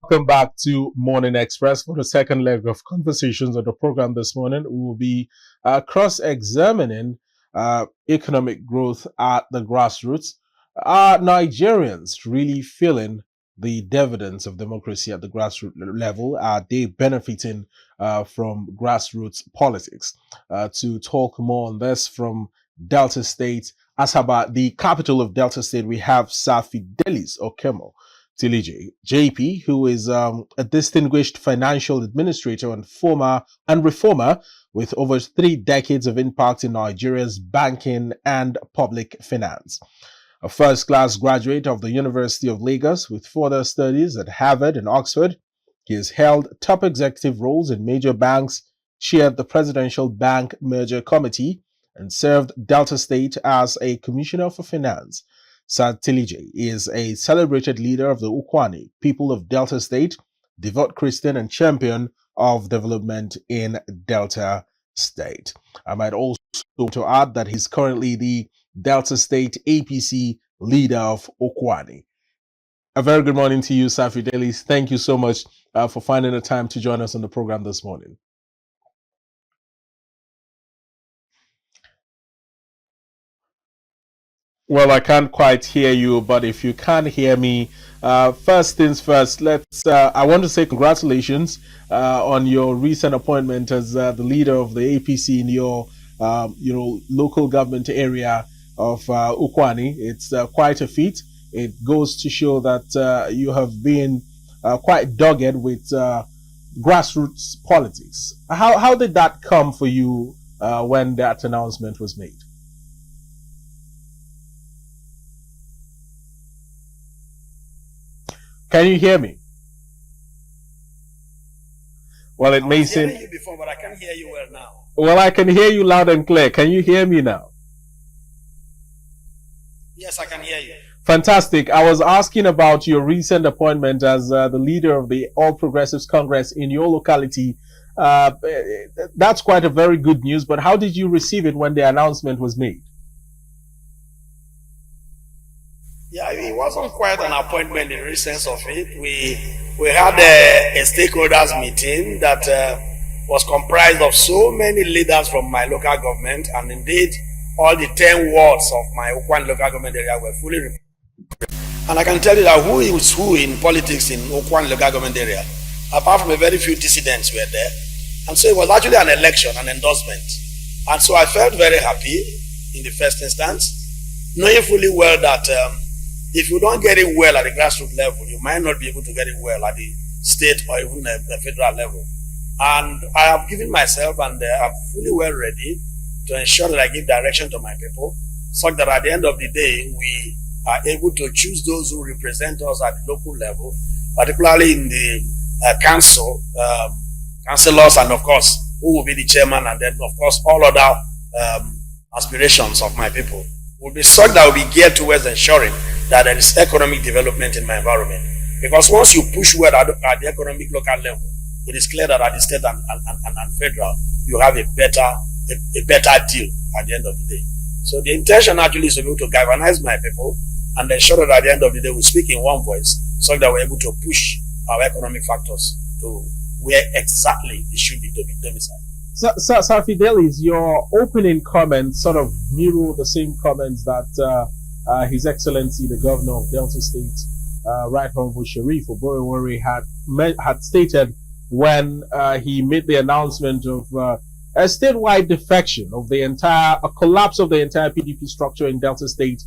Welcome back to Morning Express. For the second leg of conversations of the program this morning, we will be cross-examining economic growth at the grassroots. Are Nigerians really feeling the dividends of democracy at the grassroots level? Are they benefiting from grassroots politics? To talk more on this from Delta State, Asaba, the capital of Delta State, we have Sir Fidelis Okenmor Tilije, JP, who is a distinguished financial administrator and reformer with over 3 decades of impact in Nigeria's banking and public finance. A first-class graduate of the University of Lagos with further studies at Harvard and Oxford, he has held top executive roles in major banks, chaired the Presidential Bank Merger Committee, and served Delta State as a Commissioner for Finance. Sir Tilije is a celebrated leader of the Ukwuani people of Delta State, devout Christian and champion of development in Delta State. I might also to add that he's currently the Delta State APC leader of Ukwuani. A very good morning to you, Sir Fidelis. Thank you so much for finding the time to join us on the program this morning. Well, I can't quite hear you, but if you can hear me, first things first, I want to say congratulations on your recent appointment as the leader of the APC in your, local government area of Ukwuani. It's quite a feat. It goes to show that you have been quite dogged with grassroots politics. How did that come for you when that announcement was made? Can you hear me? Well, it may seem. I was hearing you before, but I can't hear you well now. Well, I can hear you loud and clear. Can you hear me now? Yes, I can hear you. Fantastic. I was asking about your recent appointment as the leader of the All Progressives Congress in your locality. That's quite a very good news, but how did you receive it when the announcement was made? Yeah, it wasn't quite an appointment in the sense of it. We had a stakeholders meeting that was comprised of so many leaders from my local government, and indeed all the 10 wards of my Ukwuani local government area were fully represented. And I can tell you that who is who in politics in Ukwuani local government area, apart from a very few dissidents were there. And so it was actually an election, an endorsement. And so I felt very happy in the first instance, knowing fully well that if you don't get it well at the grassroots level, you might not be able to get it well at the state or even the federal level. And I have given myself, and I'm fully well ready to ensure that I give direction to my people, so that at the end of the day, we are able to choose those who represent us at the local level, particularly in the council, councillors, and of course, who will be the chairman, and then of course, all other aspirations of my people will be such that will be geared towards ensuring that there is economic development in my environment. Because once you push well at the economic local level, it is clear that at the state and federal, you have a better deal at the end of the day. So the intention actually is to be able to galvanize my people and ensure that at the end of the day we speak in one voice, so that we're able to push our economic factors to where exactly it should be domiciled. Sir Fidelis, your opening comments sort of mirror the same comments that His Excellency the Governor of Delta State, Right Honorable Sheriff Oborowori had stated when he made the announcement of a statewide defection of a collapse of the entire PDP structure in Delta State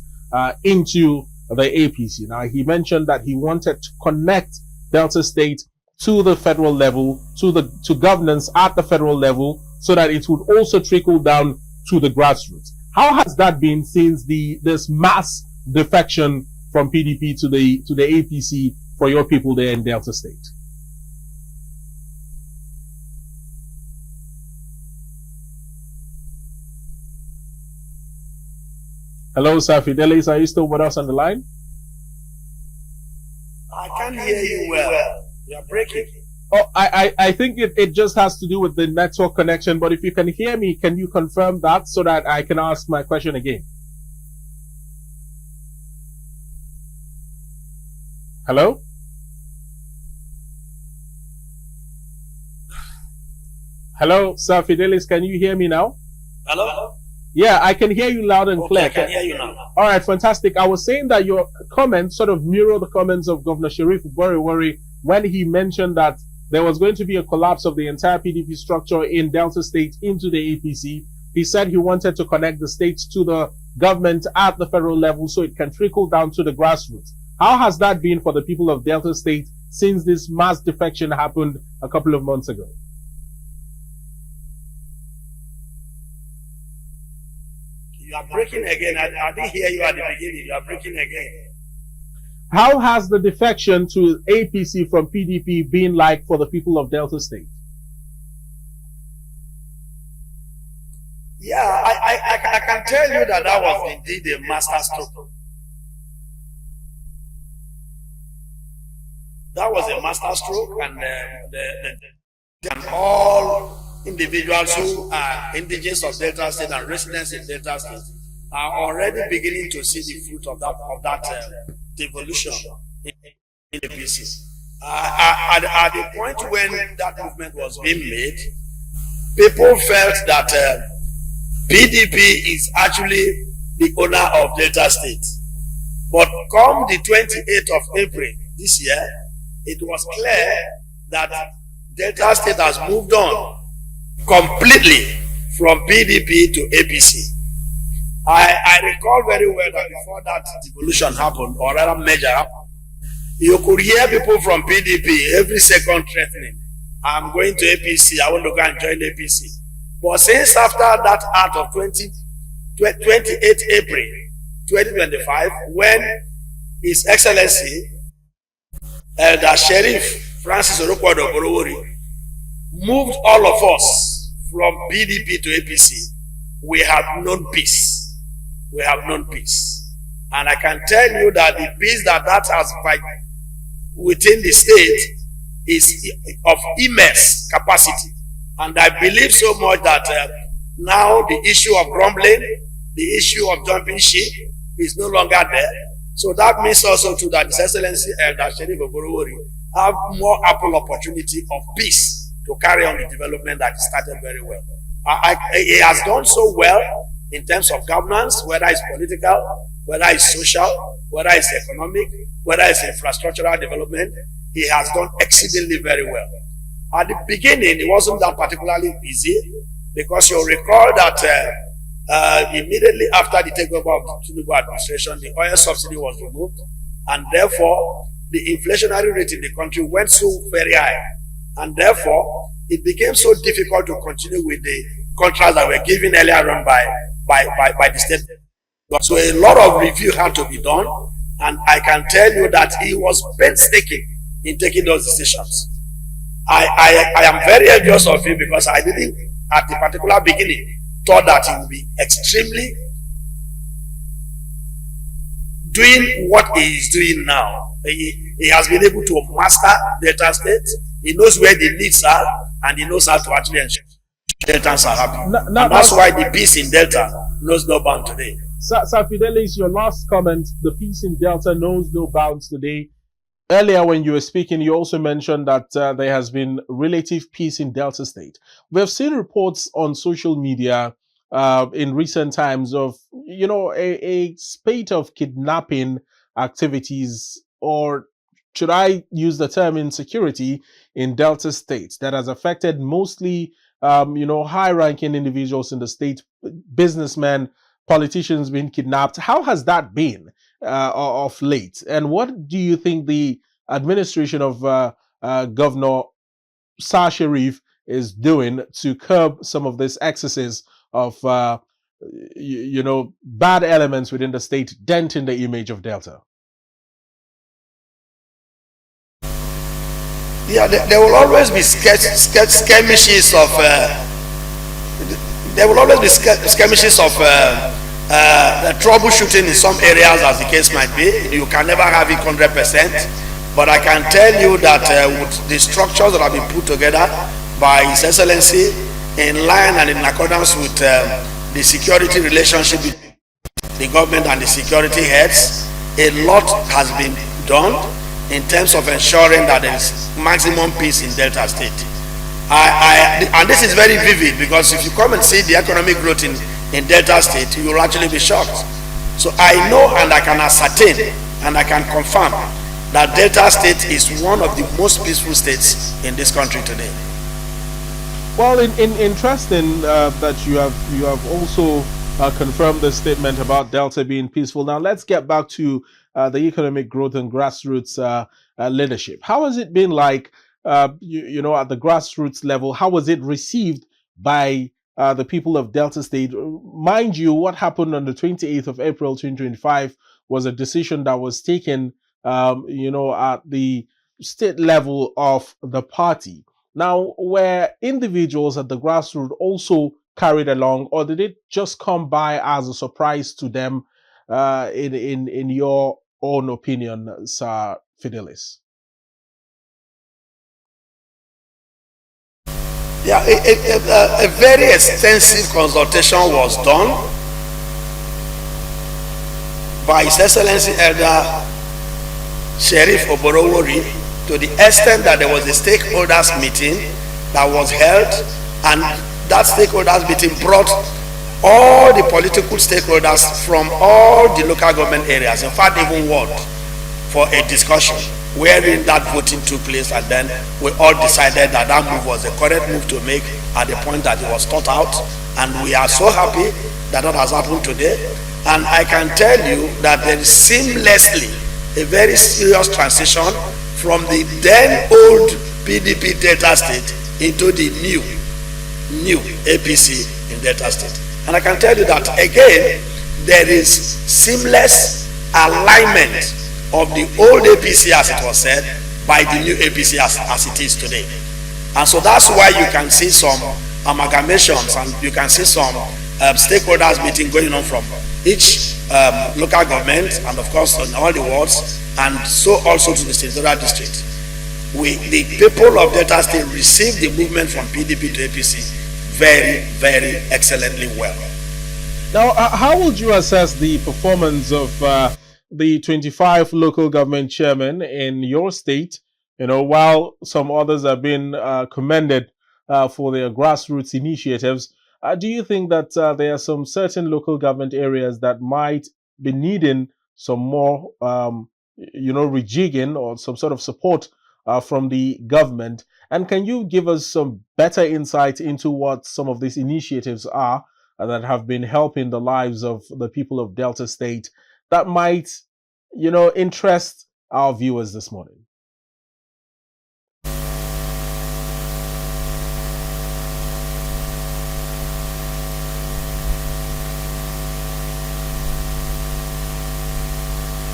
into the APC. Now, he mentioned that he wanted to connect Delta State to the federal level, to governance at the federal level, so that it would also trickle down to the grassroots. How has that been since this mass defection from PDP to the APC for your people there in Delta State? Hello, Sir Fidelis, are you still with us on the line? I can't hear you well. You're breaking. Oh, I think it just has to do with the network connection, but if you can hear me, can you confirm that so that I can ask my question again? Hello? Hello, Sir Fidelis, can you hear me now? Hello? Yeah, I can hear you loud and clear. I can hear you now. All right, fantastic. I was saying that your comments sort of mirror the comments of Governor Sheriff Ukwuani when he mentioned that there was going to be a collapse of the entire PDP structure in Delta State into the APC. He said he wanted to connect the states to the government at the federal level so it can trickle down to the grassroots. How has that been for the people of Delta State since this mass defection happened a couple of months ago? You are breaking again. I didn't hear you at the beginning. You are breaking again. How has the defection to APC from PDP been like for the people of Delta State? Yeah, I can tell you that was indeed a master stroke. That was a master stroke, and all individuals who are indigenous of Delta State and residents in Delta State are already beginning to see the fruit of that devolution in the APC. At the point when that movement was being made, people felt that PDP is actually the owner of Delta State. But come the 28th of April this year, it was clear that Delta State has moved on completely from PDP to APC. I recall very well that before that devolution happened, or rather merger happened, you could hear people from PDP every second threatening, I'm going to APC, I want to go and join APC. But since after that act of 28 April 2025, when His Excellency Elder Sheriff Francis Orokwuani moved all of us from PDP to APC, we have known peace. We have known peace. And I can tell you that the peace that has within the state is of immense capacity. And I believe so much that now the issue of grumbling, the issue of jumping ship is no longer there. So that means also too that His Excellency Elder Sheriff Oborowori have more ample opportunity of peace to carry on the development that started very well. He has done so well in terms of governance, whether it's political, whether it's social, whether it's economic, whether it's infrastructural development. He has done exceedingly very well. At the beginning, it wasn't that particularly easy, because you'll recall that immediately after the takeover of the Tinubu administration, the oil subsidy was removed, and therefore the inflationary rate in the country went so very high, and therefore it became so difficult to continue with the contracts that were given earlier on by the state. So a lot of review had to be done, and I can tell you that he was painstaking in taking those decisions. I am very envious of him, because I didn't, at the particular beginning, thought that he would be extremely doing what he is doing now. He has been able to master Delta State. He knows where the needs are, and he knows how to actually ensure Deltans are happy. And that's why the peace in Delta knows no bound today. Sir Fidelis, your last comment, the peace in Delta knows no bounds today. Earlier, when you were speaking, you also mentioned that there has been relative peace in Delta State. We have seen reports on social media in recent times of, a spate of kidnapping activities, or should I use the term insecurity, in Delta State that has affected mostly, high-ranking individuals in the state, businessmen, politicians being kidnapped. How has that been of late? And what do you think the administration of Governor Sir Sharif is doing to curb some of these excesses of, bad elements within the state, denting the image of Delta? Yeah, there will always be skirmishes of. There will always be skirmishes of troubleshooting in some areas, as the case might be. You can never have it 100%, but I can tell you that with the structures that have been put together by His Excellency, in line and in accordance with the security relationship between the government and the security heads, a lot has been done in terms of ensuring that there is maximum peace in Delta State. And this is very vivid, because if you come and see the economic growth in Delta State, you will actually be shocked. So I know, and I can ascertain, and I can confirm that Delta State is one of the most peaceful states in this country today. Well, interesting that you have also confirmed the statement about Delta being peaceful. Now let's get back to the economic growth and grassroots leadership. How has it been like, you know, at the grassroots level? How was it received by the people of Delta State? Mind you, what happened on the 28th of April 2025 was a decision that was taken, you know, at the state level of the party. Now, were individuals at the grassroots also carried along, or did it just come by as a surprise to them, in your own opinion, Sir Fidelis? Yeah, a very extensive consultation was done by His Excellency Elder Sheriff Oborowori, to the extent that there was a stakeholders meeting that was held, and that stakeholders meeting brought all the political stakeholders from all the local government areas, in fact even world, for a discussion wherein that voting took place. And then we all decided that that move was the correct move to make at the point that it was thought out, and we are so happy that that has happened today. And I can tell you that there is seamlessly a very serious transition from the then old PDP Delta State into the new APC in Delta State. And I can tell you that again, there is seamless alignment of the old APC, as it was said, by the new APC as it is today. And so that's why you can see some amalgamations, and you can see some stakeholders meeting going on from each local government, and of course in all the wards, and so also to the senatorial district. The people of Delta State received the movement from PDP to APC very, very excellently well. Now, how would you assess the performance of the 25 local government chairmen in your state? You know, while some others have been commended for their grassroots initiatives, do you think that there are some certain local government areas that might be needing some more, you know, rejigging or some sort of support from the government? And can you give us some better insight into what some of these initiatives are that have been helping the lives of the people of Delta State that might, you know, interest our viewers this morning?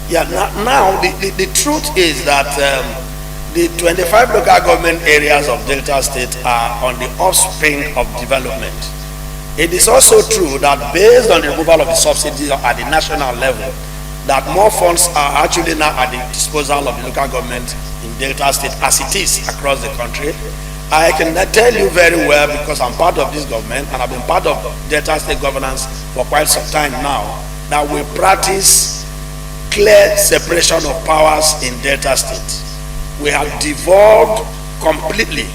Yeah, now the truth is that the 25 local government areas of Delta State are on the offspring of development. It is also true that based on the removal of the subsidies at the national level, that more funds are actually now at the disposal of the local government in Delta State as it is across the country. I can tell you very well, because I'm part of this government and I've been part of Delta State governance for quite some time now, that we practice clear separation of powers in Delta State. We have devolved completely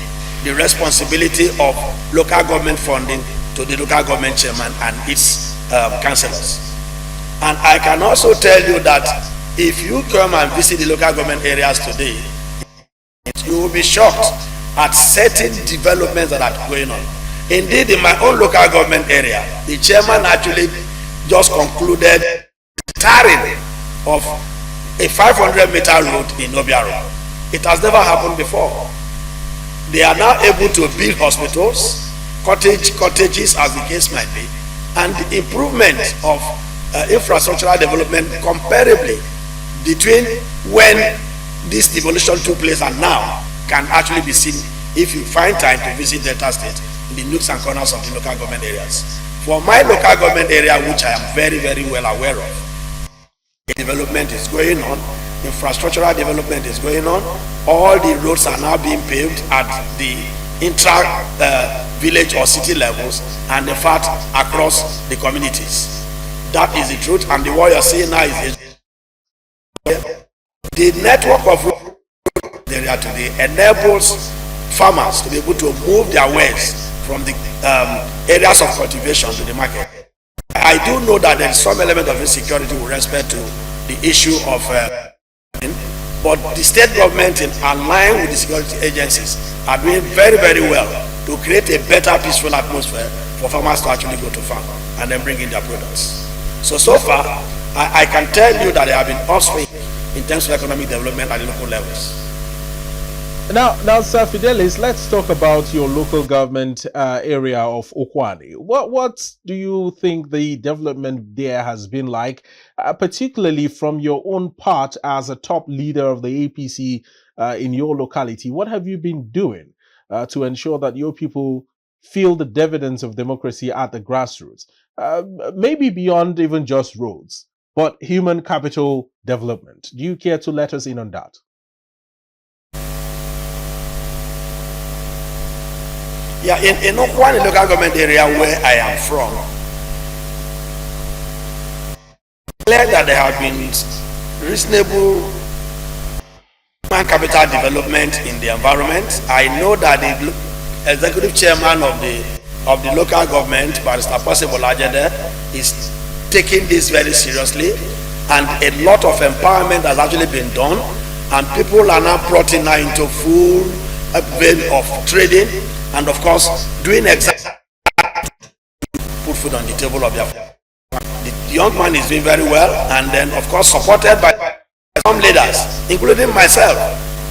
the responsibility of local government funding to the local government chairman and its councillors. And I can also tell you that if you come and visit the local government areas today, you will be shocked at certain developments that are going on. Indeed, in my own local government area, the chairman actually just concluded tarring of a 500-meter road in Obiaro. It has never happened before. They are now able to build hospitals, cottages as the case might be, and the improvement of infrastructural development comparably between when this devolution took place and now can actually be seen if you find time to visit Delta State in the nooks and corners of the local government areas. For my local government area, which I am very, very well aware of, development is going on, infrastructural development is going on. All the roads are now being paved at the intra-village or city levels, and in fact across the communities. That is the truth, and what you're seeing now is the network of roads area today enables farmers to be able to move their wares from the areas of cultivation to the market. I do know that there is some element of insecurity with respect to the issue of but the state government, in line with the security agencies, are doing very, very well to create a better, peaceful atmosphere for farmers to actually go to farm and then bring in their products. So far, I can tell you that they have been upswing in terms of economic development at the local levels. Now, Sir Fidelis, let's talk about your local government area of Ukwuani. What do you think the development there has been like, particularly from your own part as a top leader of the APC in your locality? What have you been doing to ensure that your people feel the dividends of democracy at the grassroots? Maybe beyond even just roads, but human capital development. Do you care to let us in on that? Yeah, in Ukwuani local government area where I am from, clear that there have been reasonable human capital development in the environment. I know that the executive chairman of the local government, Barrister Possible Ajede, is taking this very seriously, and a lot of empowerment has actually been done, and people are now brought in now into full vein of trading, and of course doing exactly put food on the table of their family. The young man is doing very well, and then of course supported by some leaders, including myself.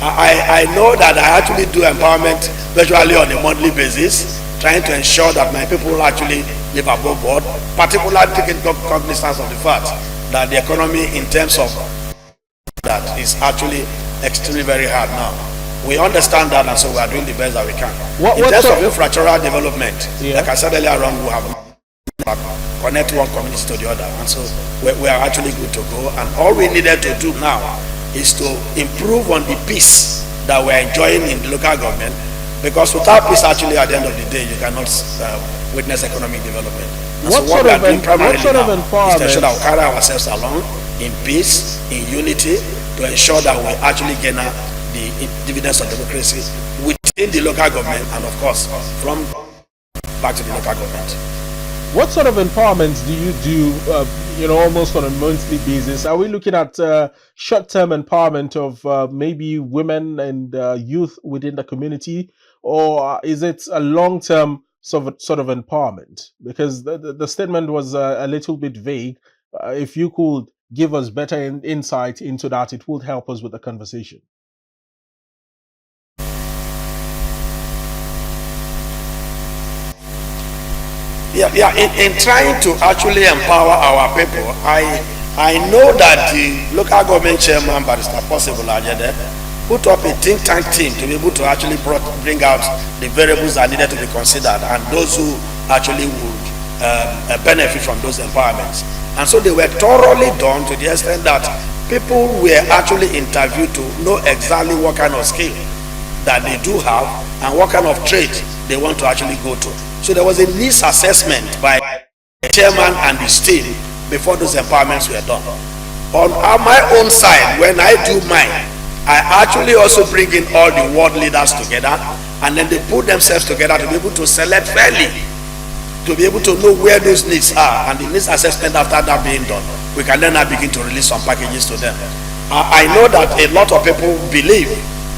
I know that I actually do empowerment virtually on a monthly basis, trying to ensure that my people actually live above board, particularly taking cognizance of the fact that the economy in terms of that is actually extremely very hard now. We understand that, and so we are doing the best that we can. In terms of infrastructural development, like I said earlier on, we have connect one community to the other, and so we are actually good to go. And all we needed to do now is to improve on the peace that we're enjoying in the local government, because without peace, actually, at the end of the day, you cannot witness economic development. And what sort of empowerment is to ensure that we carry ourselves along in peace, in unity, to ensure that we actually gain the dividends of democracy within the local government, and of course from back to the local government. What sort of empowerment do you do, almost on a monthly basis? Are we looking at short-term empowerment of maybe women and youth within the community, or is it a long-term sort of empowerment? Because the statement was a little bit vague. If you could give us better insight into that, it would help us with the conversation. Yeah. In trying to actually empower our people, I know that the local government chairman, Barrister Possible Ajede, put up a think tank team to be able to actually bring out the variables that needed to be considered, and those who actually would benefit from those empowerments. And so they were thoroughly done to the extent that people were actually interviewed to know exactly what kind of skill that they do have and what kind of trade they want to actually go to. So there was a needs assessment by the chairman and his team before those empowerments were done. On my own side, when I do mine, I actually also bring in all the world leaders together, and then they put themselves together to be able to select fairly, to be able to know where those needs are, and the needs assessment after that being done, we can then now begin to release some packages to them. I know that a lot of people believe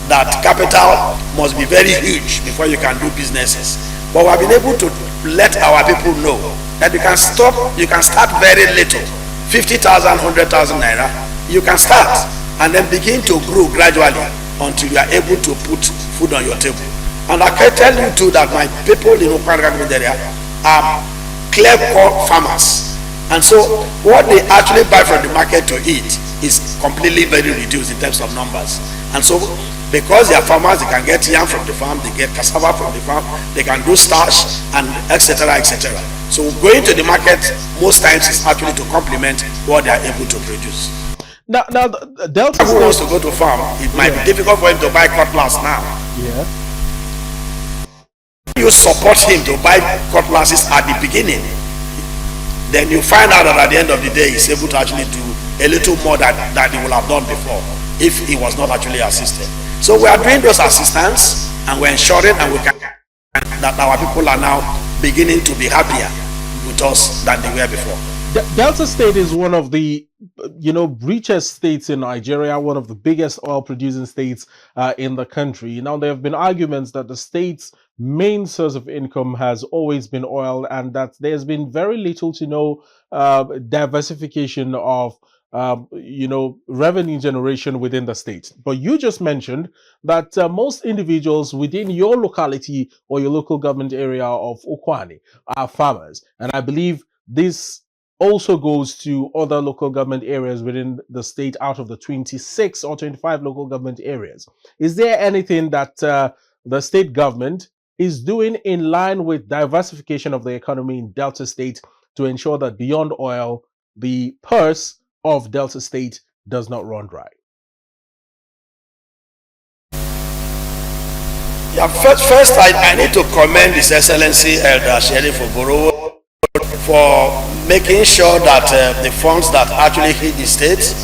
that capital must be very huge before you can do businesses. But we have been able to let our people know that you can start very little, 50,000, 100,000 naira. You can start and then begin to grow gradually until you are able to put food on your table. And I can tell you too that my people in Ukwuani area are clear-cut farmers, and so what they actually buy from the market to eat is completely very reduced in terms of numbers. And so because they are farmers, they can get yam from the farm, they get cassava from the farm, they can do starch, and etc. etc. So going to the market most times is actually to complement what they are able to produce. Now Delta who wants to go to farm, it might be difficult for him to buy cutlass now. Yeah. You support him to buy cutlasses at the beginning, then you find out that at the end of the day he's able to actually do a little more than he will have done before if he was not actually assisted. So we are doing those assistance and we're ensuring and we can that our people are now beginning to be happier with us than they were before. Delta State is one of the richest states in Nigeria, one of the biggest oil producing states in the country. Now, there have been arguments that the state's main source of income has always been oil, and that there's been very little to no diversification of revenue generation within the state. But you just mentioned that most individuals within your locality or your local government area of Ukwuani are farmers. And I believe this also goes to other local government areas within the state out of the 26 or 25 local government areas. Is there anything that the state government is doing in line with diversification of the economy in Delta State to ensure that beyond oil, the purse of Delta State does not run dry? Yeah, first I need to commend His Excellency Elder Sheriff Oborowo for making sure that the funds that actually hit the state,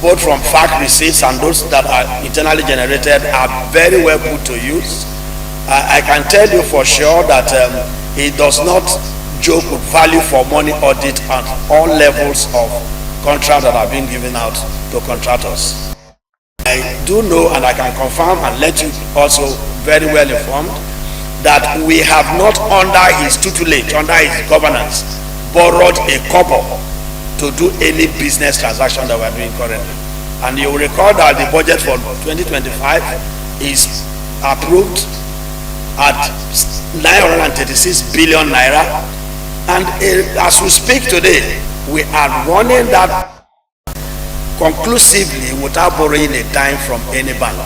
both from fact receipts and those that are internally generated, are very well put to use. I can tell you for sure that he does not joke with value for money audit at all levels of contracts that are being given out to contractors. I do know, and I can confirm and let you also very well informed, that we have not, under his tutelage, under his governance, borrowed a kobo to do any business transaction that we are doing currently. And you will recall that the budget for 2025 is approved at 936 billion naira, and as we speak today, we are running that conclusively without borrowing a dime from any bank.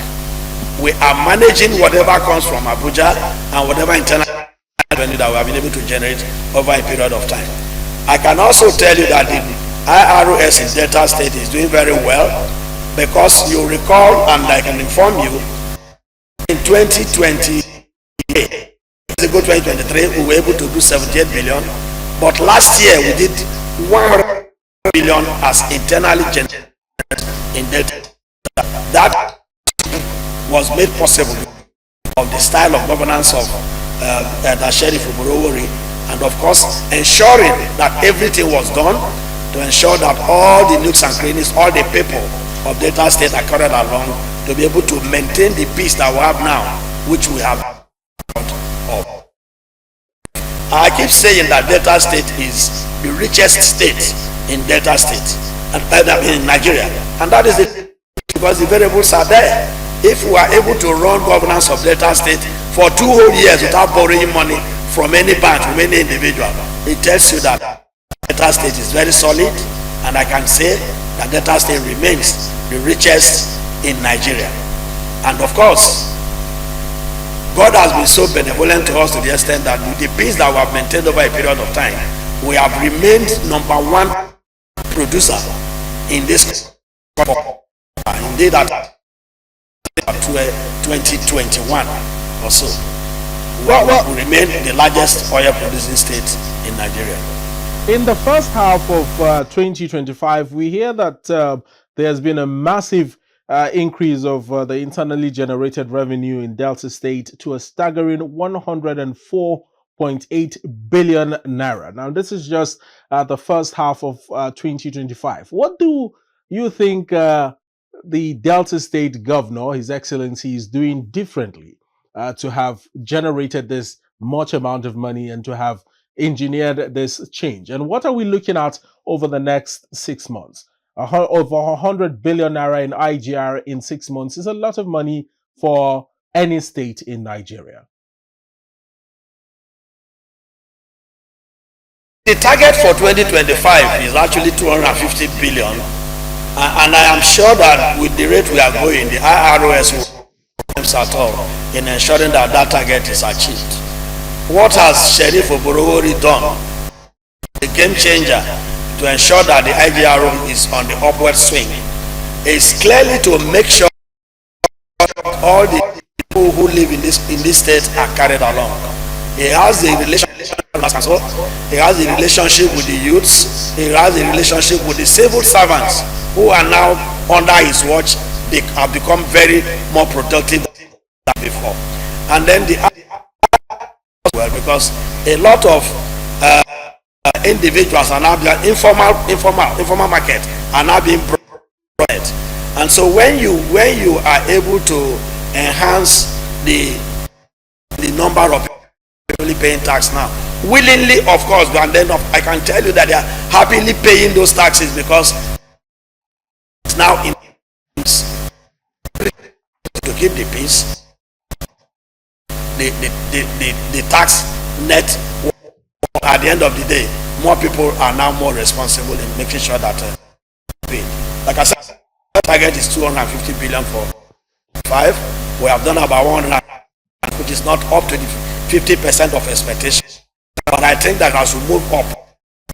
We are managing whatever comes from Abuja and whatever internal revenue that we have been able to generate over a period of time. I can also tell you that the IROS in Delta State is doing very well, because you recall, and I can inform you, in 2023, we were able to do 78 billion, but last year we did 100 billion as internally generated in Delta. That was made possible of the style of governance of the Sheriff Oborowo, and of course ensuring that everything was done to ensure that all the nooks and crannies, all the people of Delta State are carried along to be able to maintain the peace that we have now, which we have. I keep saying that Delta State is the richest state in Delta State, and in Nigeria, and that is it, because the variables are there. If we are able to run governance of Delta State for 2 whole years without borrowing money from any bank, from any individual, it tells you that Delta State is very solid, and I can say that Delta State remains the richest in Nigeria. And of course, God has been so benevolent to us to the extent that with the peace that we have maintained over a period of time, we have remained #1 producer in this country. Indeed, that 2021 or so, we remain the largest oil producing state in Nigeria. In the first half of 2025, we hear that there has been a massive increase of the internally generated revenue in Delta State to a staggering 104.8 billion naira. Now, this is just the first half of 2025. What do you think the Delta State Governor, His Excellency, is doing differently to have generated this much amount of money and to have engineered this change? And what are we looking at over the next 6 months? Over 100 billion naira in IGR in 6 months is a lot of money for any state in Nigeria. The target for 2025 is actually 250 billion, and I am sure that with the rate we are going, the IROS will at all in ensuring that that target is achieved. What has Sheriff Oborowo done? The game changer to ensure that the IGR is on the upward swing is clearly to make sure all the people who live in this state are carried along. He has the relationship with the youths. He has a relationship with the civil servants who are now under his watch. They have become very more productive than before. And then the well, because a lot of individuals are now being informal market are now being brought. And so when you are able to enhance the number of people paying tax now, willingly, of course, and then I can tell you that they are happily paying those taxes because it's now in to keep the peace. The tax net at the end of the day, more people are now more responsible in making sure that like I said, the target is 250 billion for 5. We have done about 100, which is not up to the 50% of expectations. But I think that as we move up,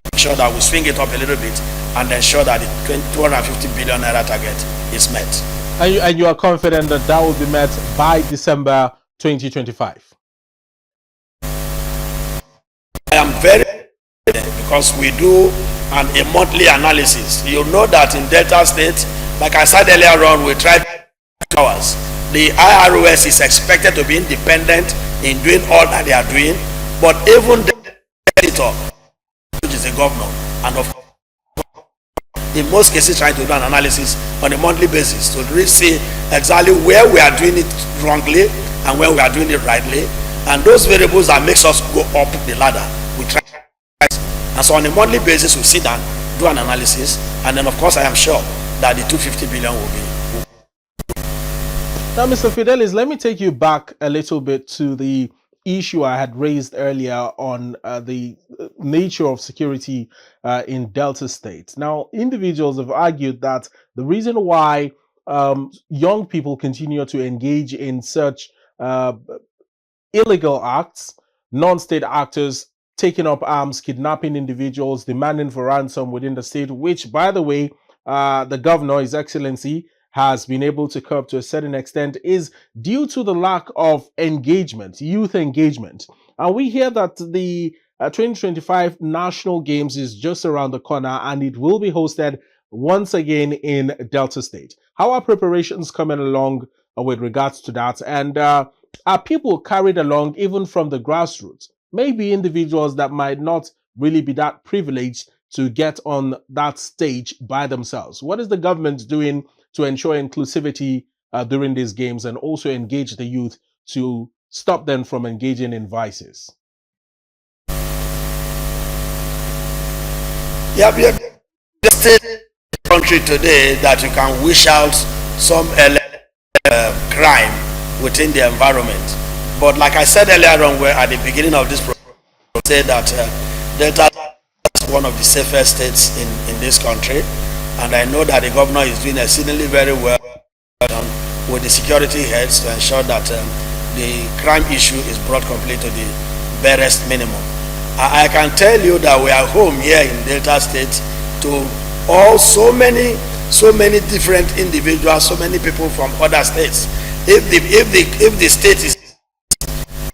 make sure that we swing it up a little bit and ensure that the 250 billion naira target is met. And you are confident that that will be met by December 2025? I am very, because we do a monthly analysis. You know that in Delta State, like I said earlier on, we tried hours. The IROS is expected to be independent in doing all that they are doing, but even the editor, which is the governor, and of in most cases trying to do an analysis on a monthly basis to really see exactly where we are doing it wrongly and where we are doing it rightly, and those variables that makes us go up the ladder, we try. And so on a monthly basis, we sit down, do an analysis, and then of course I am sure that the 250 billion will be. Now, Mr. Fidelis, let me take you back a little bit to the issue I had raised earlier on the nature of security in Delta State. Now, individuals have argued that the reason why young people continue to engage in such illegal acts, non-state actors taking up arms, kidnapping individuals, demanding for ransom within the state, which, by the way, the governor, His Excellency, has been able to curb to a certain extent, is due to the lack of engagement, youth engagement. And we hear that the 2025 National Games is just around the corner and it will be hosted once again in Delta State. How are preparations coming along with regards to that? And are people carried along even from the grassroots? Maybe individuals that might not really be that privileged to get on that stage by themselves. What is the government doing to ensure inclusivity during these games and also engage the youth to stop them from engaging in vices? Yeah, we are the state country today that you can wish out some crime within the environment. But like I said earlier on, we're at the beginning of this program, said that Delta is one of the safest states in this country. And I know that the governor is doing exceedingly very well with the security heads to ensure that the crime issue is brought completely to the barest minimum. I can tell you that we are home here in Delta State to so many different individuals, so many people from other states. If the state is,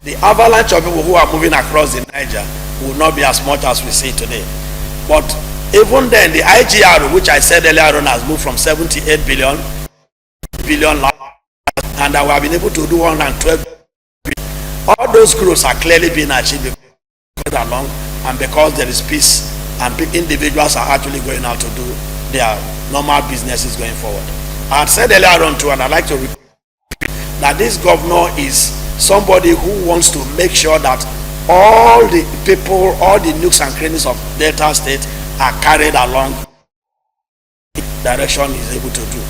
the avalanche of people who are moving across the Niger will not be as much as we see today. But even then, the IGR, which I said earlier on, has moved from 78 billion, and we have been able to do 112 billion. All those growths are clearly being achieved along, and because there is peace and individuals are actually going out to do their normal businesses going forward. I had said earlier on too, and I'd like to repeat that this governor is somebody who wants to make sure that all the people, all the nooks and crannies of Delta State are carried along the direction he's able to do.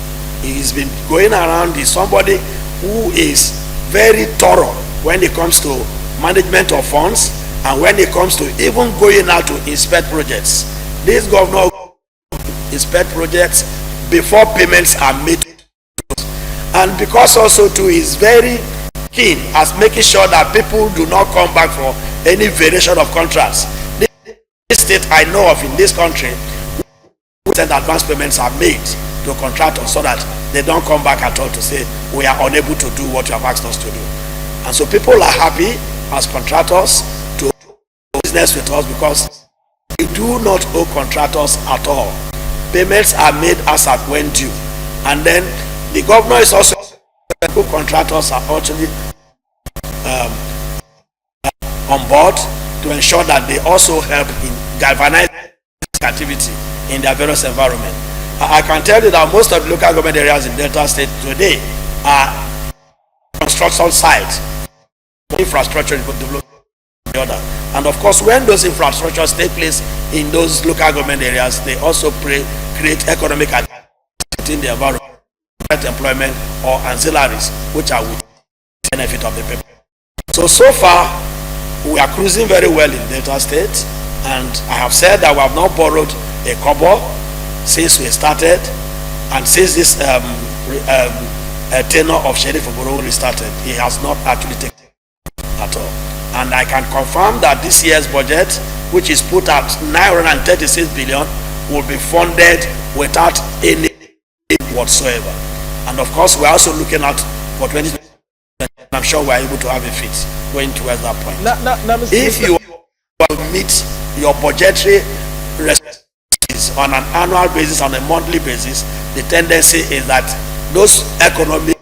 He's been going around, he's somebody who is very thorough when it comes to management of funds and when it comes to even going out to inspect projects. This governor inspect projects before payments are made, and because also too is very keen as making sure that people do not come back for any variation of contracts. This state I know of in this country, advance payments are made to contractors so that they don't come back at all to say we are unable to do what you have asked us to do. And so people are happy as contractors to do business with us because we do not owe contractors at all. Payments are made as at when due, and then the governor is also contractors are actually on board to ensure that they also help in galvanizing activity in their various environment. I can tell you that most of the local government areas in Delta State today are construction sites. Infrastructure is developed the other. And of course, when those infrastructures take place in those local government areas, they also create economic activity in the environment, employment or ancillaries, which are with the benefit of the people. So far, we are cruising very well in Delta State, and I have said that we have not borrowed a kobo since we started, and since this tenure of Sheriff Oboro restarted, he has not actually taken at all. And I can confirm that this year's budget, which is put at 936 billion, will be funded without any whatsoever. And of course, we are also looking at for 2020. I'm sure we are able to have a fit going towards that point. If you meet your budgetary responsibilities on an annual basis, on a monthly basis, the tendency is that those economic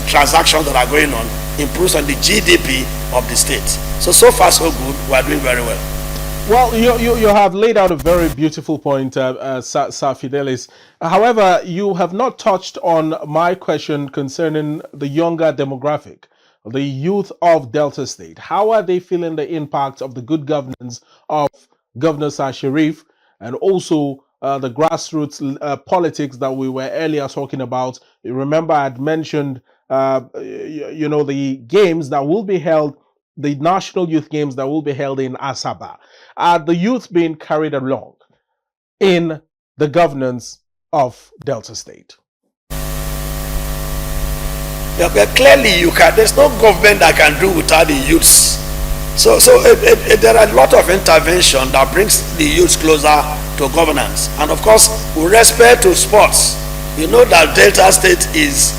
transactions that are going on improves on the GDP of the state. So far so good. We are doing very well. Well, you have laid out a very beautiful point, Sir Fidelis. However, you have not touched on my question concerning the younger demographic, the youth of Delta State. How are they feeling the impact of the good governance of Governor Sir Sharif, and also the grassroots politics that we were earlier talking about? You remember I had mentioned the games that will be held, the National Youth Games that will be held in Asaba. Are the youth being carried along in the governance of Delta State? Yeah, clearly there's no government that can do without the youths. So there are a lot of intervention that brings the youths closer to governance. And of course, with respect to sports, you know that Delta State is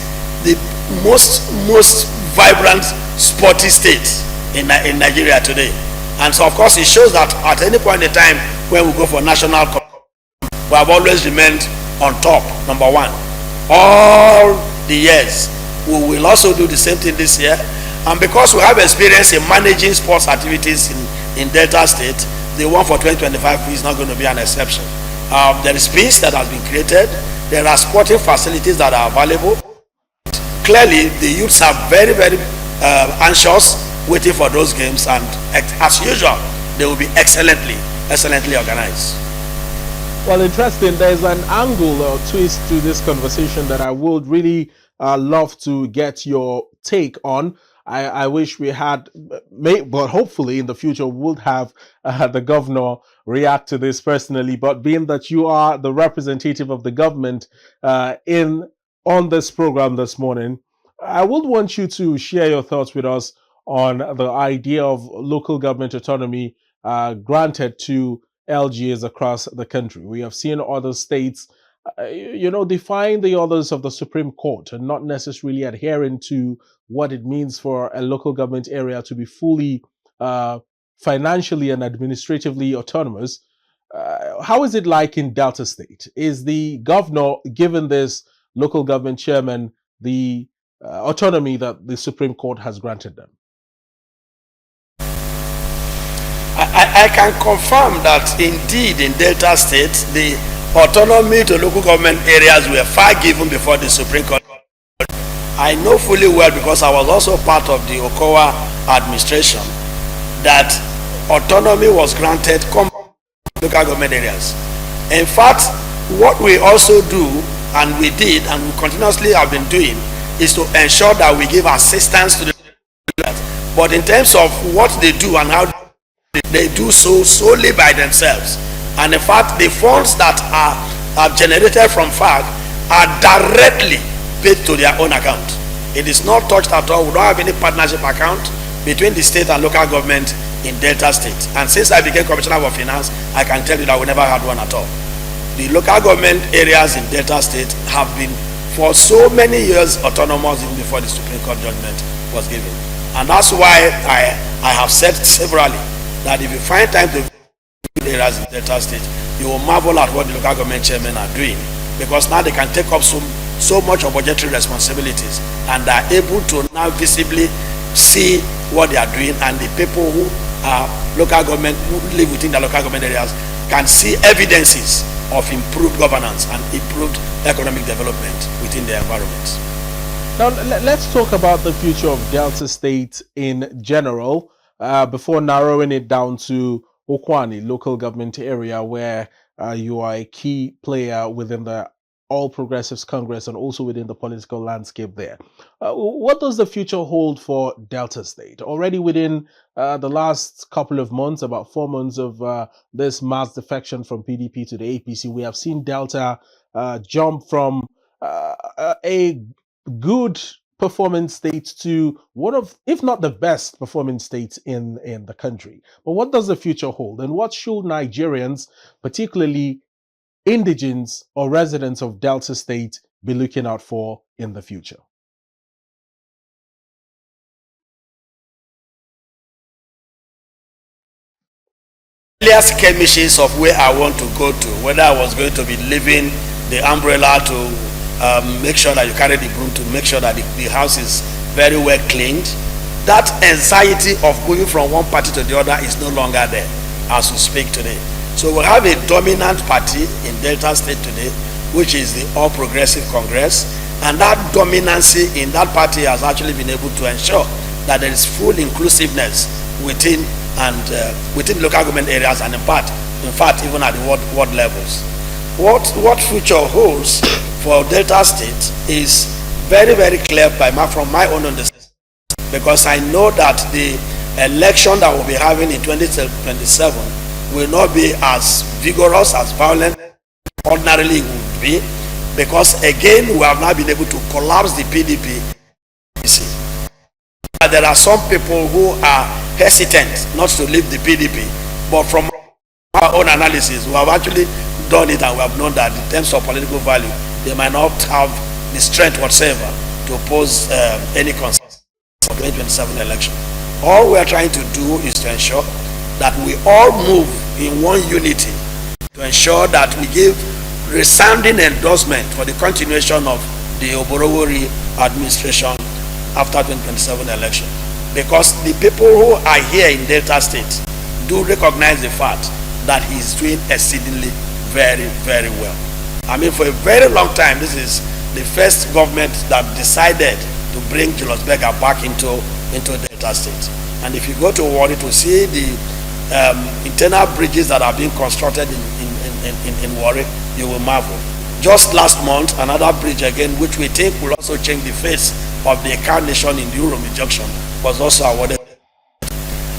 the most vibrant sporty state in Nigeria today. And so of course it shows that at any point in time when we go for national we have always remained on top, number one, all the years. We will also do the same thing this year, and because we have experience in managing sports activities in Delta State, the one for 2025 is not going to be an exception. There is space that has been created, there are sporting facilities that are available. Clearly the youths are very anxious, waiting for those games, and as usual they will be excellently organized. Well, interesting. There's an angle or twist to this conversation that I would really love to get your take on. I wish we had, but hopefully in the future we would have the governor react to this personally. But being that you are the representative of the government on this program this morning, I would want you to share your thoughts with us on the idea of local government autonomy granted to LGAs across the country. We have seen other states, defying the orders of the Supreme Court and not necessarily adhering to what it means for a local government area to be fully financially and administratively autonomous. How is it like in Delta State? Is the governor given this local government chairman the autonomy that the Supreme Court has granted them? I can confirm that indeed in Delta State, the autonomy to local government areas were far given before the Supreme Court. I know fully well, because I was also part of the Okowa administration, that autonomy was granted to local government areas. In fact, what we also do, and we did, and we continuously have been doing, is to ensure that we give assistance to the local. But in terms of what they do and how they do so solely by themselves, and in fact the funds that are generated from FAG are directly paid to their own account. It is not touched at all. We don't have any partnership account between the state and local government in Delta State. And since I became Commissioner for Finance, I can tell you that we never had one at all. The local government areas in Delta State have been for so many years autonomous, even before the Supreme Court judgment was given. And that's why I have said severally that if you find time to visit areas in Delta State, you will marvel at what the local government chairmen are doing, because now they can take up so much of budgetary responsibilities, and are able to now visibly see what they are doing, and the people who are local government, who live within the local government areas, can see evidences of improved governance and improved economic development within their environments. Now, let's talk about the future of Delta State in general, before narrowing it down to Ukwuani, local government area, where you are a key player within the All Progressives Congress and also within the political landscape there. What does the future hold for Delta State? Already within the last couple of months, about 4 months of this mass defection from PDP to the APC, we have seen Delta jump from a good performing state to one of, if not the best performing states in the country. But what does the future hold? And what should Nigerians, particularly indigents or residents of Delta State, be looking out for in the future? Clear skirmishes of where I want to go to, whether I was going to be leaving the umbrella to make sure that you carry the broom, to make sure that the house is very well cleaned. That anxiety of moving from one party to the other is no longer there as we speak today. So we have a dominant party in Delta State today, which is the All Progressive Congress, and that dominancy in that party has actually been able to ensure that there is full inclusiveness within within local government areas, and in fact even at the ward levels. What future holds for Delta State is very, very clear from my own understanding, because I know that the election that we'll be having in 2027 will not be as vigorous, as violent ordinarily it would be, because again we have now been able to collapse the PDP. There are some people who are hesitant not to leave the PDP, but from our own analysis we have actually done it, and we have known that in terms of political value they might not have the strength whatsoever to oppose any consensus for the 2027 election. All we are trying to do is to ensure that we all move in one unity, to ensure that we give resounding endorsement for the continuation of the Oborowori administration after 2027 election, because the people who are here in Delta State do recognize the fact that he is doing exceedingly very, very well. I mean, for a very long time, this is the first government that decided to bring Julius Berger back into Delta State. And if you go to Warri to see the internal bridges that are being constructed in Warri, you will marvel. Just last month, another bridge again, which we think will also change the face of the Account Nation in the Uromi Junction, was also awarded.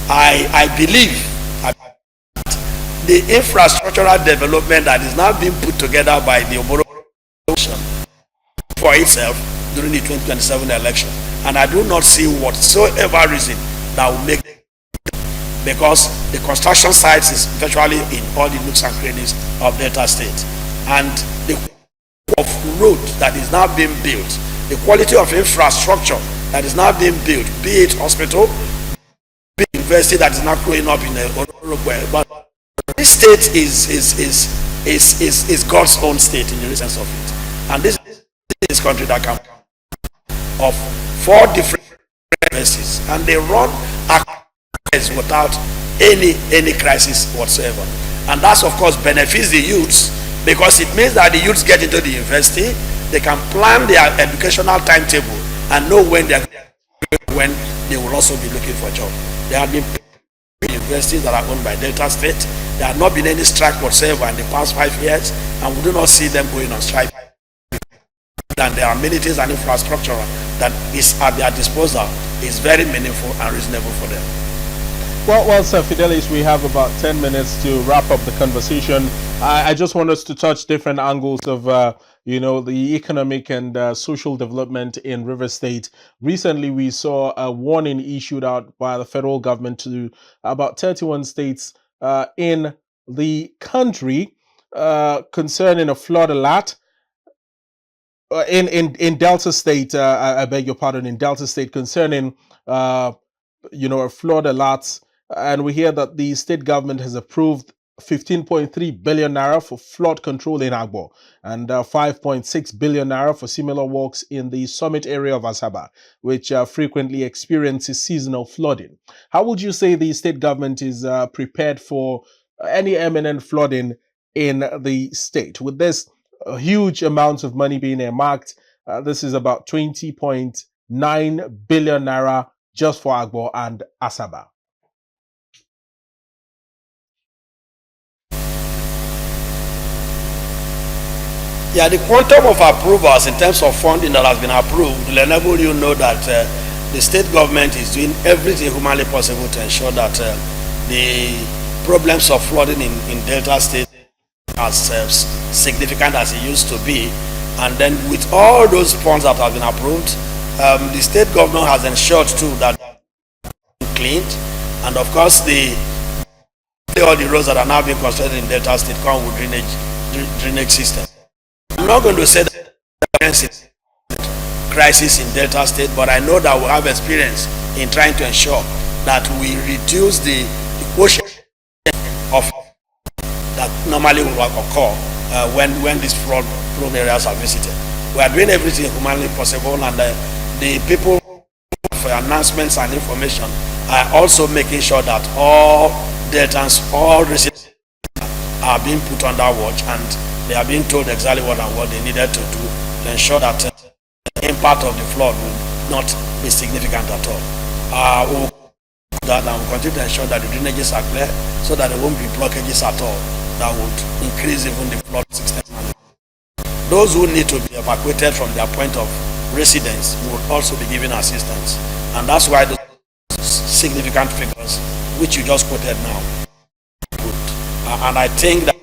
I believe the infrastructural development that is now being put together by the Oboro for itself during the 2027 election, and I do not see whatsoever reason that will make it, because the construction sites is virtually in all the nooks and crannies of Delta State, and the of road that is now being built, the quality of infrastructure that is now being built, be it hospital, be it university that is now growing up in the but this state is God's own state in the sense of it, and this country that can of 4 different universities, and they run without any crisis whatsoever, and that's of course benefits the youths, because it means that the youths get into the university, they can plan their educational timetable and know when they will also be looking for a job. There have been universities that are owned by Delta State. There have not been any strike whatsoever in the past 5 years, and we do not see them going on strike. And their amenities and infrastructure that is at their disposal is very meaningful and reasonable for them. Well, Sir Fidelis, we have about 10 minutes to wrap up the conversation. I just want us to touch different angles of, the economic and social development in River State. Recently, we saw a warning issued out by the federal government to about 31 states in the country concerning a flood alert. In Delta State, I beg your pardon, in Delta State concerning, a flood alert. And we hear that the state government has approved 15.3 billion naira for flood control in Agbo, and 5.6 billion naira for similar works in the summit area of Asaba, which frequently experiences seasonal flooding. How would you say the state government is prepared for any imminent flooding in the state? With this huge amounts of money being earmarked, this is about 20.9 billion naira just for Agbo and Asaba. Yeah, the quantum of approvals in terms of funding that has been approved will enable you know that the state government is doing everything humanly possible to ensure that the problems of flooding in Delta State as significant as it used to be. And then with all those funds that have been approved, the state governor has ensured too that cleaned, and of course all the roads that are now being constructed in Delta State come with drainage system. I'm not going to say that there is crisis in Delta State, but I know that we have experience in trying to ensure that we reduce the quotient of that normally will occur when these flood prone areas are visited. We are doing everything humanly possible, and the people for announcements and information are also making sure that all Deltans, all residents are being put under watch, and they are being told exactly what they needed to do to ensure that the impact of the flood will not be significant at all. We'll do that, and we'll continue to ensure that the drainages are clear so that there won't be blockages at all that would increase even the flood system. Those who need to be evacuated from their point of residence will also be given assistance, and that's why those significant figures which you just quoted now good. And I think that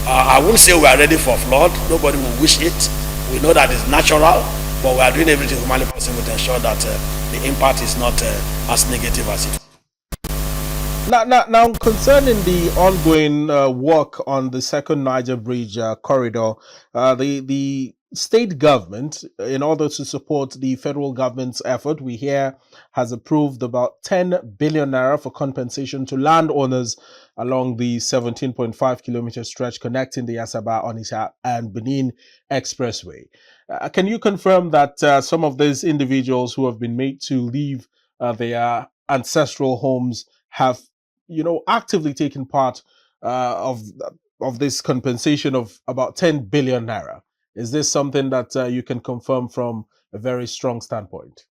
I wouldn't say we are ready for flood. Nobody will wish it. We know that it's natural, but we are doing everything humanly possible to ensure that the impact is not as negative as it is. Now, concerning the ongoing work on the second Niger Bridge corridor, the state government, in order to support the federal government's effort, we hear has approved about 10 billion naira for compensation to landowners along the 17.5 kilometer stretch connecting the Asaba, Onitsha, and Benin Expressway. Can you confirm that some of these individuals who have been made to leave their ancestral homes have, actively taken part of this compensation of about 10 billion naira? Is this something that you can confirm from a very strong standpoint?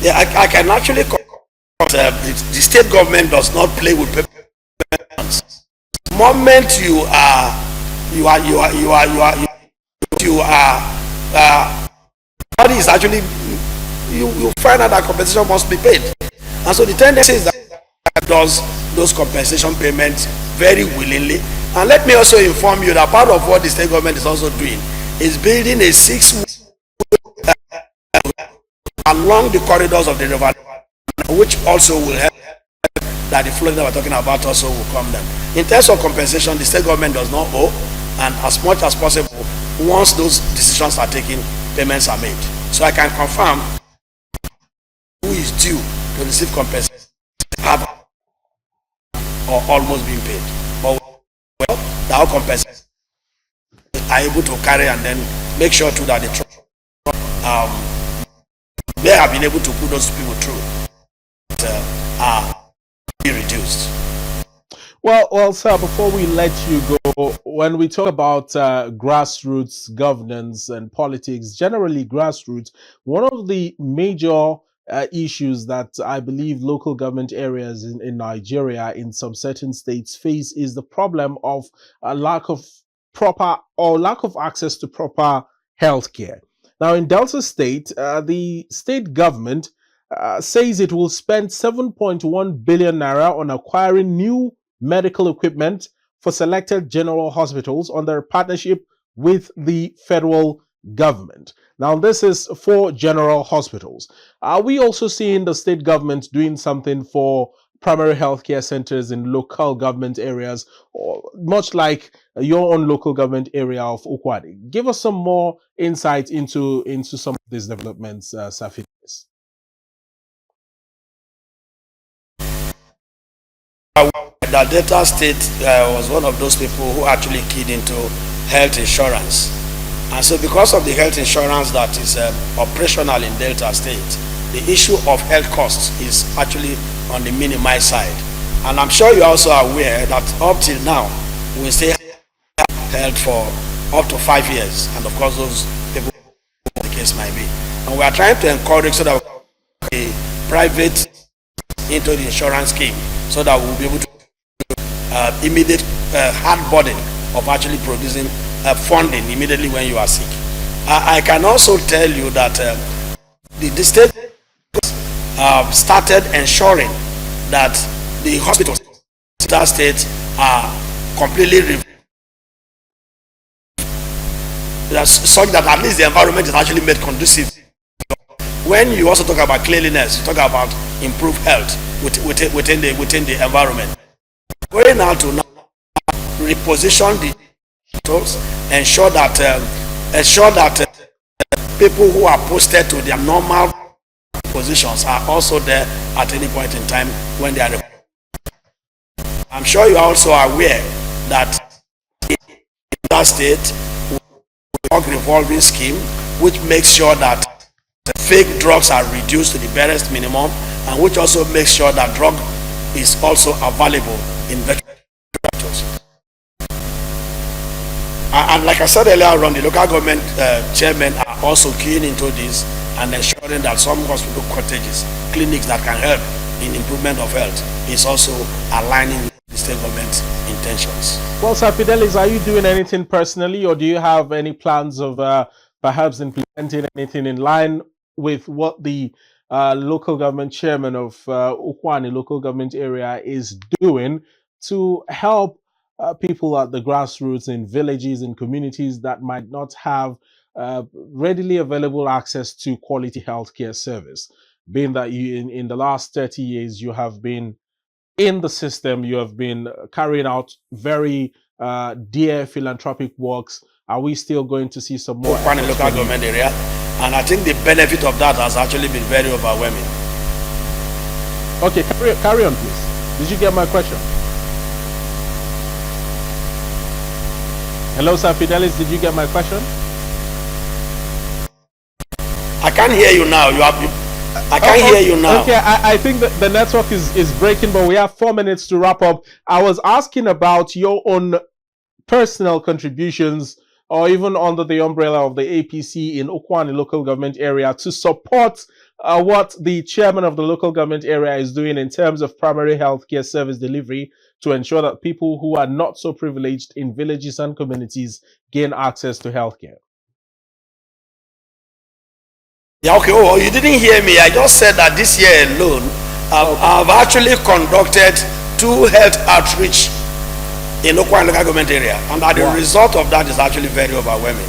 Yeah, I can actually confirm the state government does not play with payments. The moment you body is actually you find out that compensation must be paid, and so the tendency is that does those compensation payments very willingly. And let me also inform you that part of what the state government is also doing is building a 6-way along the corridors of the river, which also will help that the flooding that we're talking about also will come down. In terms of compensation, the state government does not owe, and as much as possible, once those decisions are taken, payments are made. So I can confirm who is due to receive compensation have or almost being paid. But well, the whole compensation are able to carry and then make sure too that the they have been able to put those people through are be reduced. Well, sir, before we let you go, when we talk about grassroots governance and politics, generally grassroots, one of the major issues that I believe local government areas in Nigeria, in some certain states, face is the problem of a lack of access to proper healthcare. Now, in Delta State, the state government says it will spend 7.1 billion naira on acquiring new medical equipment for selected general hospitals under a partnership with the federal government. Now, this is for general hospitals. Are we also seeing the state government doing something for primary healthcare centers in local government areas, or much like your own local government area of Ukwuani? Give us some more insight into some of these developments, Sir Fidelis. That Delta State was one of those people who actually keyed into health insurance. And so because of the health insurance that is operational in Delta State, the issue of health costs is actually on the minimized side. And I'm sure you're also aware that up till now, we stay health for up to 5 years. And of course, those people, the case might be. And we are trying to encourage so that a private into the insurance scheme so that we'll be able to immediate hard burden of actually producing funding immediately when you are sick. I can also tell you that the state started ensuring that the hospitals in that state are completely such that at least the environment is actually made conducive. When you also talk about cleanliness, you talk about improved health within the environment. Going out to now reposition the hospitals, ensure that people who are posted to their normal positions are also there at any point in time when they are. I'm sure you are also aware that in that state we work revolving scheme, which makes sure that the fake drugs are reduced to the barest minimum, and which also makes sure that drug is also available in veterinary doctors. And like I said earlier on, the local government chairmen are also keying into this and ensuring that some hospital cottages, clinics that can help in improvement of health is also aligning with the state government's intentions. Well, Sir Fidelis, are you doing anything personally, or do you have any plans of perhaps implementing anything in line with what the local government chairman of Ukwuani local government area is doing to help people at the grassroots in villages and communities that might not have readily available access to quality healthcare service? Being that you, in the last 30 years, you have been in the system, you have been carrying out very dear philanthropic works. Are we still going to see some more? Ukwuani local government area, and I think the benefit of that has actually been very overwhelming. Okay, carry on, please. Did you get my question? Hello, Sir Fidelis, did you get my question? I can't hear you now. I can't hear you now. Okay, I think that the network is breaking, but we have 4 minutes to wrap up. I was asking about your own personal contributions, or even under the umbrella of the APC in Ukwuani local government area, to support what the chairman of the local government area is doing in terms of primary healthcare service delivery to ensure that people who are not so privileged in villages and communities gain access to healthcare. Yeah, okay. Oh, you didn't hear me. I just said that this year alone, I've actually conducted 2 health outreach in Ukwuani local government area, and the result of that is actually very overwhelming.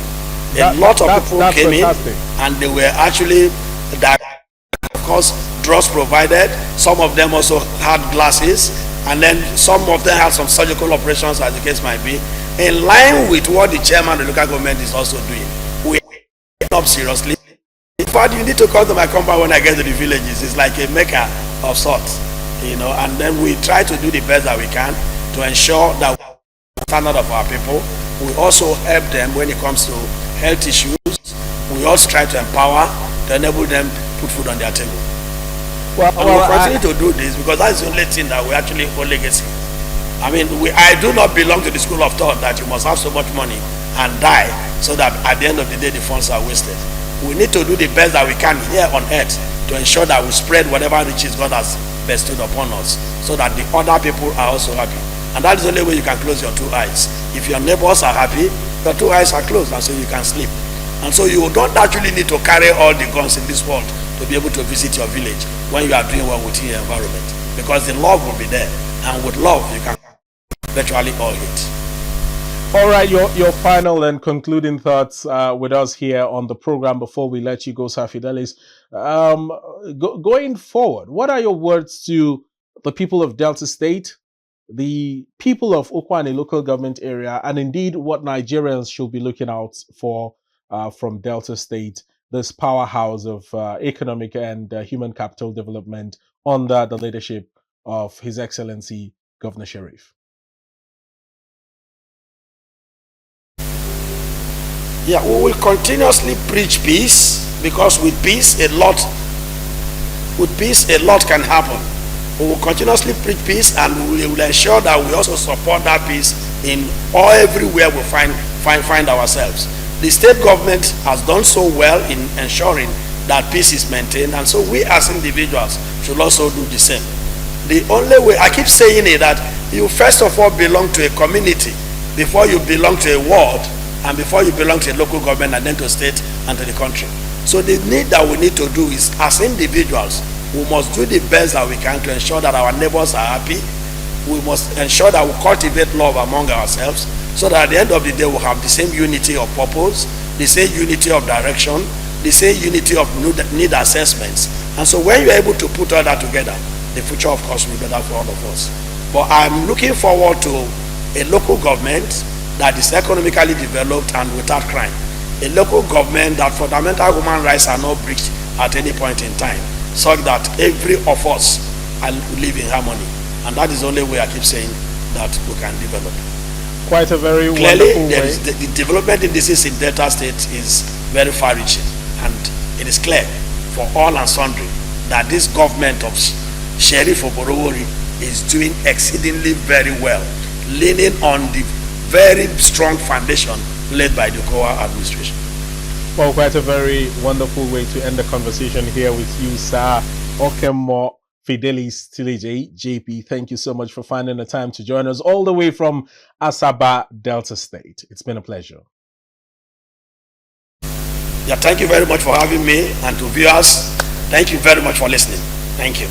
A lot of people came fantastic. In, and they were actually, of course, drugs provided. Some of them also had glasses, and then some of them had some surgical operations, as the case might be, in line with what the chairman of the local government is also doing. We up seriously. In fact, you need to come to my compound when I get to the villages. It's like a mecca of sorts, and then we try to do the best that we can to ensure that the standard of our people. We also help them when it comes to health issues. We also try to empower, to enable them put food on their table. Well, we'll continue to do this because that's the only thing that we actually hold legacy. I mean, I do not belong to the school of thought that you must have so much money and die so that at the end of the day the funds are wasted. We need to do the best that we can here on earth to ensure that we spread whatever riches God has bestowed upon us so that the other people are also happy. And that is the only way you can close your 2 eyes. If your neighbors are happy, your 2 eyes are closed, and so you can sleep. And so you don't actually need to carry all the guns in this world to be able to visit your village when you are doing well within your environment, because the love will be there, and with love you can virtually all hit. All right, your final and concluding thoughts with us here on the program before we let you go, Sir Fidelis. Going forward, what are your words to the people of Delta State, the people of Ukwuani local government area, and indeed what Nigerians should be looking out for from Delta State, this powerhouse of economic and human capital development under the leadership of His Excellency Governor Sheriff? Yeah, we will continuously preach peace, because with peace a lot can happen. We will continuously preach peace, and we will ensure that we also support that peace in everywhere we find ourselves. The state government has done so well in ensuring that peace is maintained, and so we as individuals should also do the same. The only way, I keep saying it, that you first of all belong to a community before you belong to a ward, and before you belong to a local government, and then to state and to the country. So the need that we need to do is, as individuals, we must do the best that we can to ensure that our neighbors are happy. We must ensure that we cultivate love among ourselves, so that at the end of the day we'll have the same unity of purpose, the same unity of direction, the same unity of need assessments. And so when you're able to put all that together, the future of course will be better for all of us. But I'm looking forward to a local government that is economically developed and without crime. A local government that fundamental human rights are not breached at any point in time, such that every of us live in harmony. And that is the only way I keep saying that we can develop. Quite a very Clearly, wonderful way. The development indices in Delta State is very far-reaching, and it is clear for all and sundry that this government of Sheriff Oborowori is doing exceedingly very well, leaning on the very strong foundation laid by the COA administration. Well, quite a very wonderful way to end the conversation here with you, sir. Okenmor Fidelis Tilije, JP, thank you so much for finding the time to join us all the way from Asaba, Delta State. It's been a pleasure. Yeah, thank you very much for having me, and to viewers, thank you very much for listening. Thank you.